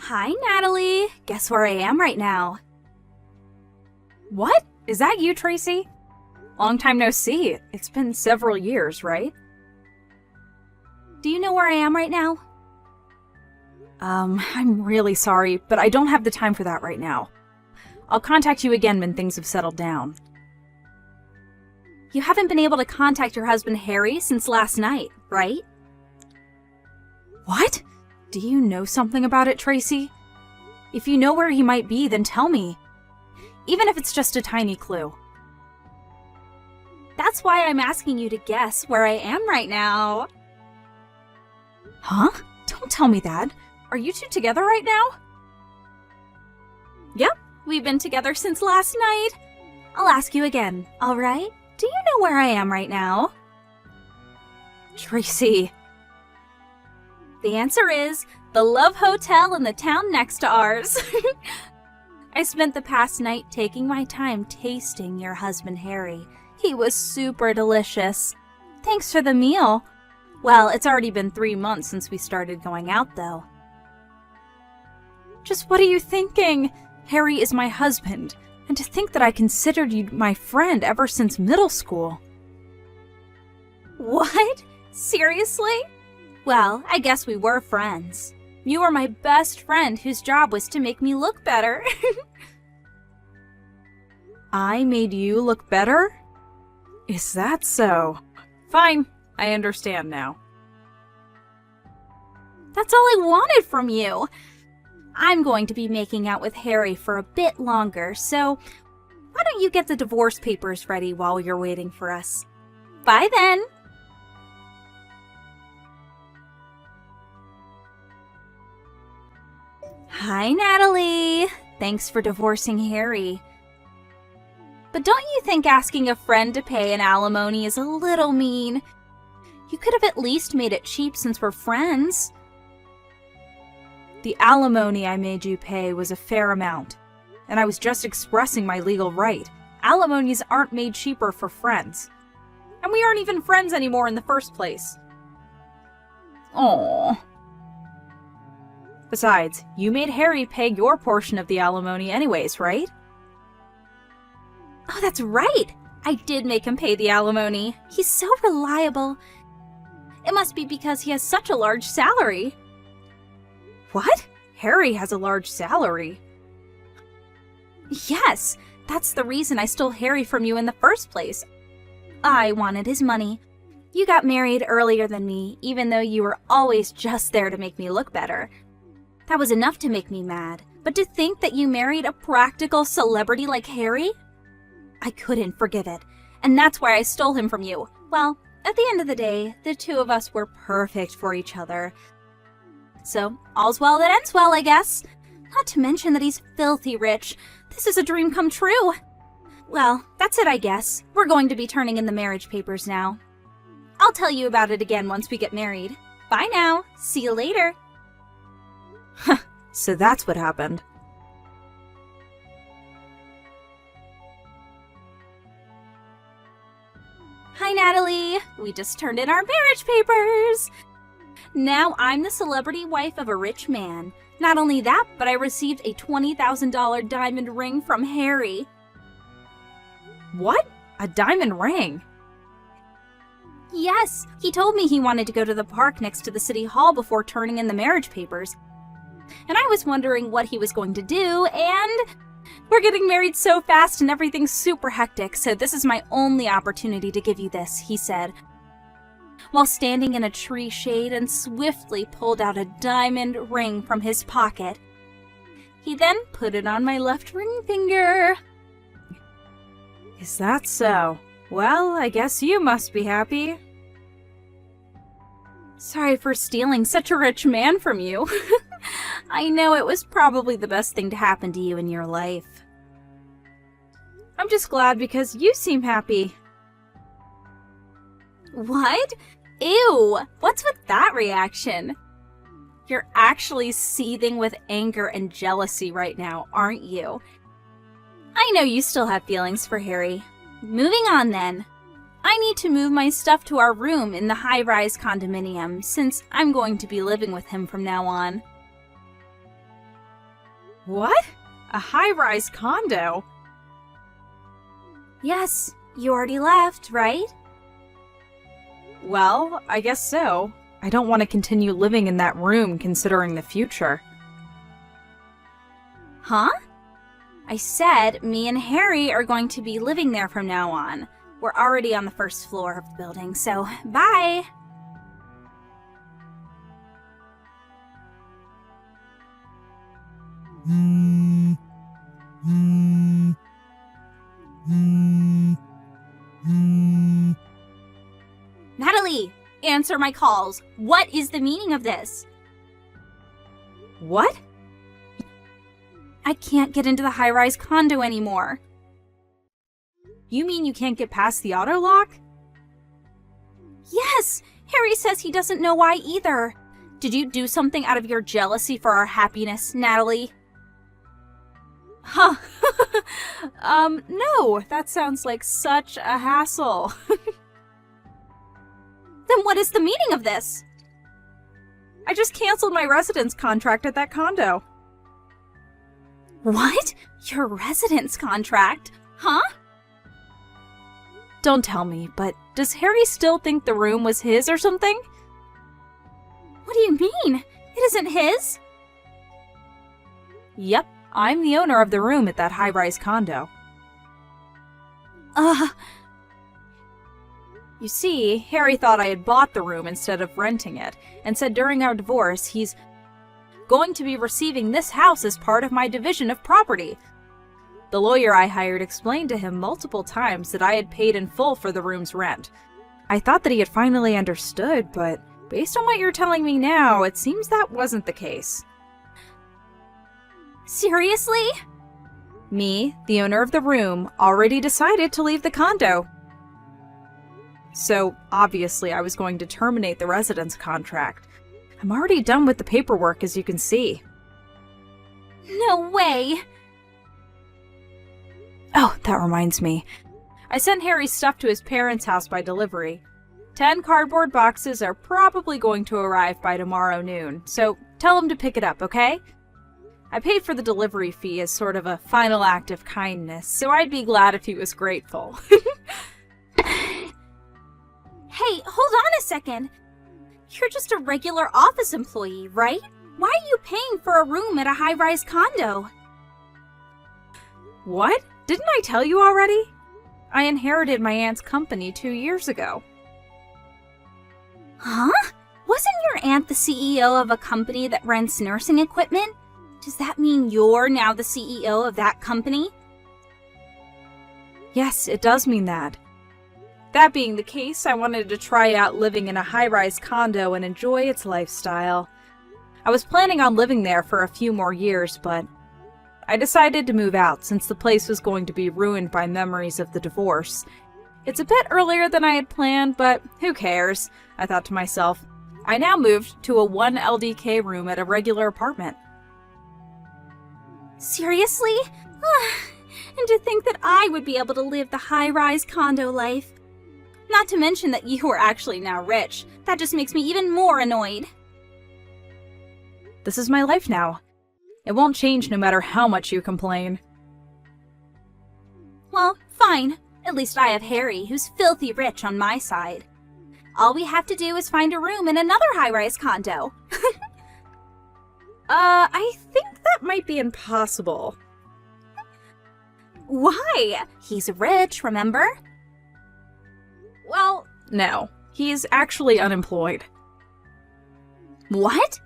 Hi, Natalie. Guess where I am right now? What? Is that you, Tracy? Long time no see. It's been several years, right? Do you know where I am right now? I'm really sorry, but I don't have the time for that right now. I'll contact you again when things have settled down. You haven't been able to contact your husband Harry since last night, right? What? Do you know something about it, Tracy? If you know where he might be, then tell me. Even if it's just a tiny clue. That's why I'm asking you to guess where I am right now. Huh? Don't tell me that. Are you two together right now? Yep, we've been together since last night. I'll ask you again, all right? Do you know where I am right now? Tracy. The answer is the Love Hotel in the town next to ours. I spent the past night taking my time tasting your husband Harry. He was super delicious. Thanks for the meal. Well, it's already been 3 months since we started going out, though. Just what are you thinking? Harry is my husband, and to think that I considered you my friend ever since middle school. What? Seriously? Well, I guess we were friends. You were my best friend whose job was to make me look better. I made you look better? Is that so? Fine, I understand now. That's all I wanted from you. I'm going to be making out with Harry for a bit longer, so why don't you get the divorce papers ready while you're waiting for us? Bye then! Hi, Natalie. Thanks for divorcing Harry. But don't you think asking a friend to pay an alimony is a little mean? You could have at least made it cheap since we're friends. The alimony I made you pay was a fair amount, and I was just expressing my legal right. Alimonies aren't made cheaper for friends. And we aren't even friends anymore in the first place. Aww. Besides, you made Harry pay your portion of the alimony anyways, right? Oh, that's right! I did make him pay the alimony. He's so reliable. It must be because he has such a large salary. What? Harry has a large salary? Yes, that's the reason I stole Harry from you in the first place. I wanted his money. You got married earlier than me, even though you were always just there to make me look better. That was enough to make me mad. But to think that you married a practical celebrity like Harry? I couldn't forgive it. And that's why I stole him from you. Well, at the end of the day, the two of us were perfect for each other. So, all's well that ends well, I guess. Not to mention that he's filthy rich. This is a dream come true. Well, that's it, I guess. We're going to be turning in the marriage papers now. I'll tell you about it again once we get married. Bye now. See you later. Huh, so that's what happened. Hi, Natalie. We just turned in our marriage papers. Now I'm the celebrity wife of a rich man. Not only that, but I received a $20,000 diamond ring from Harry. What? A diamond ring? Yes, he told me he wanted to go to the park next to the city hall before turning in the marriage papers. And I was wondering what he was going to do, and we're getting married so fast and everything's super hectic, so this is my only opportunity to give you this, he said, while standing in a tree shade and swiftly pulled out a diamond ring from his pocket. He then put it on my left ring finger. Is that so? Well, I guess you must be happy. Sorry for stealing such a rich man from you. I know it was probably the best thing to happen to you in your life. I'm just glad because you seem happy. What? Ew! What's with that reaction? You're actually seething with anger and jealousy right now, aren't you? I know you still have feelings for Harry. Moving on then. I need to move my stuff to our room in the high-rise condominium since I'm going to be living with him from now on. What? A high-rise condo? Yes, you already left, right? Well, I guess so. I don't want to continue living in that room considering the future. Huh? I said me and Harry are going to be living there from now on. We're already on the first floor of the building, so bye! Natalie, answer my calls. What is the meaning of this? What? I can't get into the high-rise condo anymore. You mean you can't get past the auto lock? Yes! Harry says he doesn't know why either. Did you do something out of your jealousy for our happiness, Natalie? Huh. No, that sounds like such a hassle. Then what is the meaning of this? I just canceled my residence contract at that condo. What? Your residence contract? Huh? Don't tell me, but does Harry still think the room was his or something? What do you mean? It isn't his? Yep, I'm the owner of the room at that high-rise condo. You see, Harry thought I had bought the room instead of renting it, and said during our divorce he's going to be receiving this house as part of my division of property. The lawyer I hired explained to him multiple times that I had paid in full for the room's rent. I thought that he had finally understood, but based on what you're telling me now, it seems that wasn't the case. Seriously? Me, the owner of the room, already decided to leave the condo. So, obviously, I was going to terminate the residence contract. I'm already done with the paperwork, as you can see. No way! Oh, that reminds me. I sent Harry's stuff to his parents' house by delivery. 10 cardboard boxes are probably going to arrive by tomorrow noon, so tell him to pick it up, okay? I paid for the delivery fee as sort of a final act of kindness, so I'd be glad if he was grateful. Hey, hold on a second. You're just a regular office employee, right? Why are you paying for a room at a high-rise condo? What? Didn't I tell you already? I inherited my aunt's company 2 years ago. Huh? Wasn't your aunt the CEO of a company that rents nursing equipment? Does that mean you're now the CEO of that company? Yes, it does mean that. That being the case, I wanted to try out living in a high-rise condo and enjoy its lifestyle. I was planning on living there for a few more years, but I decided to move out since the place was going to be ruined by memories of the divorce. It's a bit earlier than I had planned, but who cares? I thought to myself. I now moved to a 1 LDK room at a regular apartment. Seriously? And to think that I would be able to live the high-rise condo life. Not to mention that you are actually now rich. That just makes me even more annoyed. This is my life now. It won't change no matter how much you complain. Well, fine. At least I have Harry, who's filthy rich on my side. All we have to do is find a room in another high-rise condo. I think that might be impossible. Why? He's rich, remember? Well, no. He's actually unemployed. What?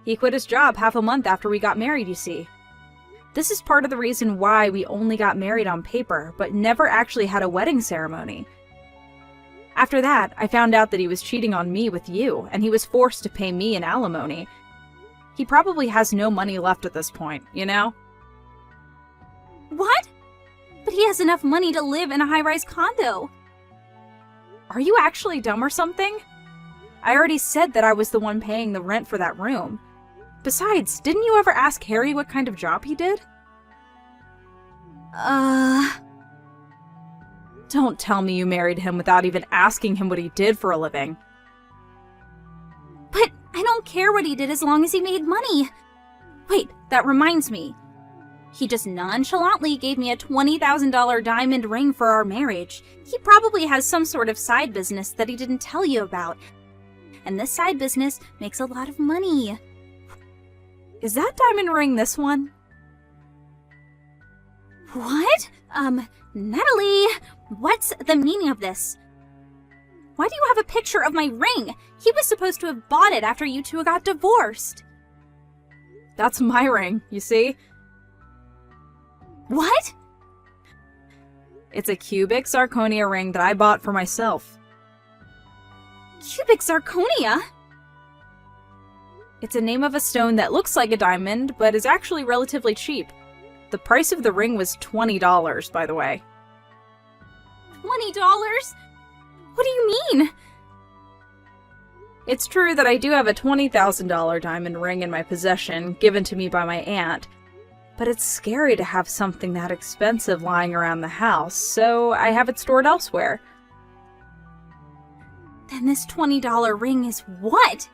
He quit his job half a month after we got married, you see. This is part of the reason why we only got married on paper, but never actually had a wedding ceremony. After that, I found out that he was cheating on me with you, and he was forced to pay me an alimony. He probably has no money left at this point, you know? What? But he has enough money to live in a high-rise condo. Are you actually dumb or something? I already said that I was the one paying the rent for that room. Besides, didn't you ever ask Harry what kind of job he did? Don't tell me you married him without even asking him what he did for a living. But I don't care what he did as long as he made money. Wait, that reminds me. He just nonchalantly gave me a $20,000 diamond ring for our marriage. He probably has some sort of side business that he didn't tell you about. And this side business makes a lot of money. Is that diamond ring this one? What? Natalie, what's the meaning of this? Why do you have a picture of my ring? He was supposed to have bought it after you two got divorced. That's my ring, you see? What? It's a cubic zirconia ring that I bought for myself. Cubic zirconia? It's a name of a stone that looks like a diamond, but is actually relatively cheap. The price of the ring was $20, by the way. $20? What do you mean? It's true that I do have a $20,000 diamond ring in my possession, given to me by my aunt. But it's scary to have something that expensive lying around the house, so I have it stored elsewhere. Then this $20 ring is what?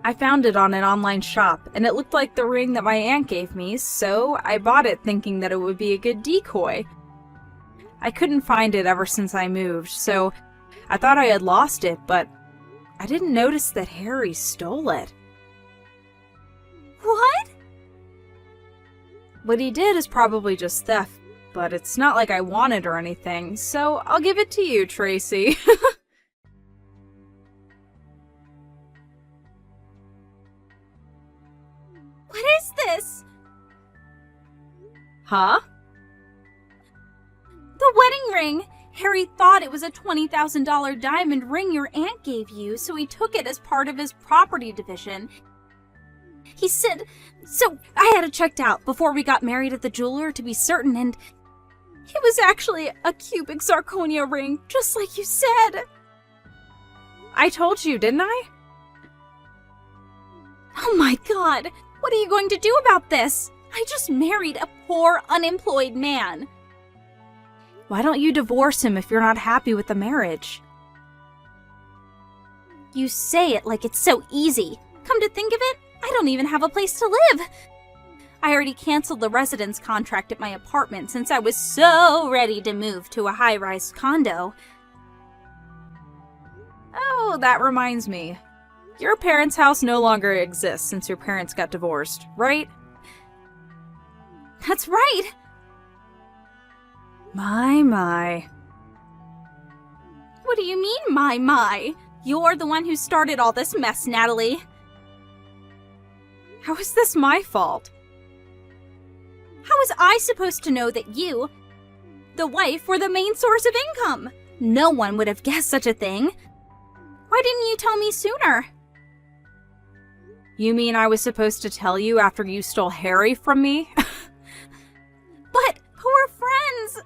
I found it on an online shop, and it looked like the ring that my aunt gave me, so I bought it thinking that it would be a good decoy. I couldn't find it ever since I moved, so I thought I had lost it, but I didn't notice that Harry stole it. What? What he did is probably just theft, but it's not like I want it or anything, so I'll give it to you, Tracy. What is this? Huh? The wedding ring! Harry thought it was a $20,000 diamond ring your aunt gave you, so he took it as part of his property division. He said, so I had it checked out before we got married at the jeweler to be certain, and it was actually a cubic zirconia ring, just like you said. I told you, didn't I? Oh my god, what are you going to do about this? I just married a poor, unemployed man. Why don't you divorce him if you're not happy with the marriage? You say it like it's so easy. Come to think of it, I don't even have a place to live. I already canceled the residence contract at my apartment since I was so ready to move to a high-rise condo. Oh, that reminds me. Your parents' house no longer exists since your parents got divorced, right? That's right. My. What do you mean, my? You're the one who started all this mess, Natalie. How is this my fault? How was I supposed to know that you, the wife, were the main source of income? No one would have guessed such a thing. Why didn't you tell me sooner? You mean I was supposed to tell you after you stole Harry from me? But we're friends!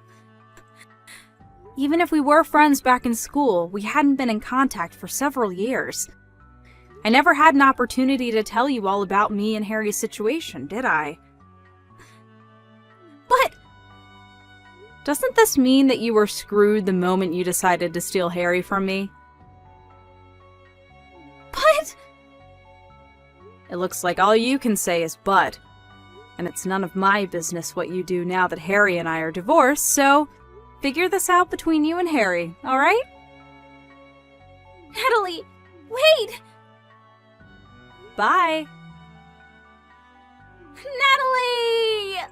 Even if we were friends back in school, we hadn't been in contact for several years. I never had an opportunity to tell you all about me and Harry's situation, did I? But doesn't this mean that you were screwed the moment you decided to steal Harry from me? But it looks like all you can say is but. And it's none of my business what you do now that Harry and I are divorced, so figure this out between you and Harry, alright? Natalie, wait! Bye! Natalie!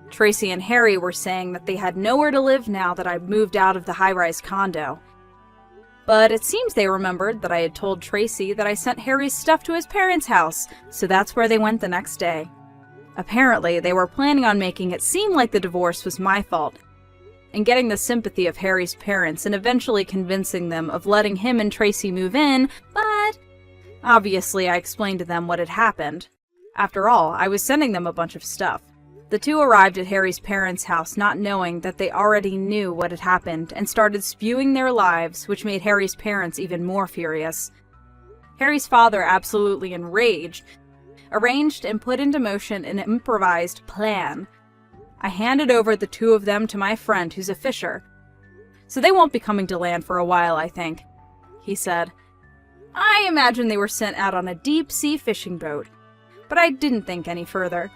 Tracy and Harry were saying that they had nowhere to live now that I'd moved out of the high-rise condo. But it seems they remembered that I had told Tracy that I sent Harry's stuff to his parents' house, so that's where they went the next day. Apparently, they were planning on making it seem like the divorce was my fault, and getting the sympathy of Harry's parents and eventually convincing them of letting him and Tracy move in, but obviously I explained to them what had happened. After all, I was sending them a bunch of stuff. The two arrived at Harry's parents' house not knowing that they already knew what had happened and started spewing their lives, which made Harry's parents even more furious. Harry's father, absolutely enraged, arranged and put into motion an improvised plan. I handed over the two of them to my friend who's a fisher, so they won't be coming to land for a while, I think. he said. I imagine they were sent out on a deep-sea fishing boat, but I didn't think any further.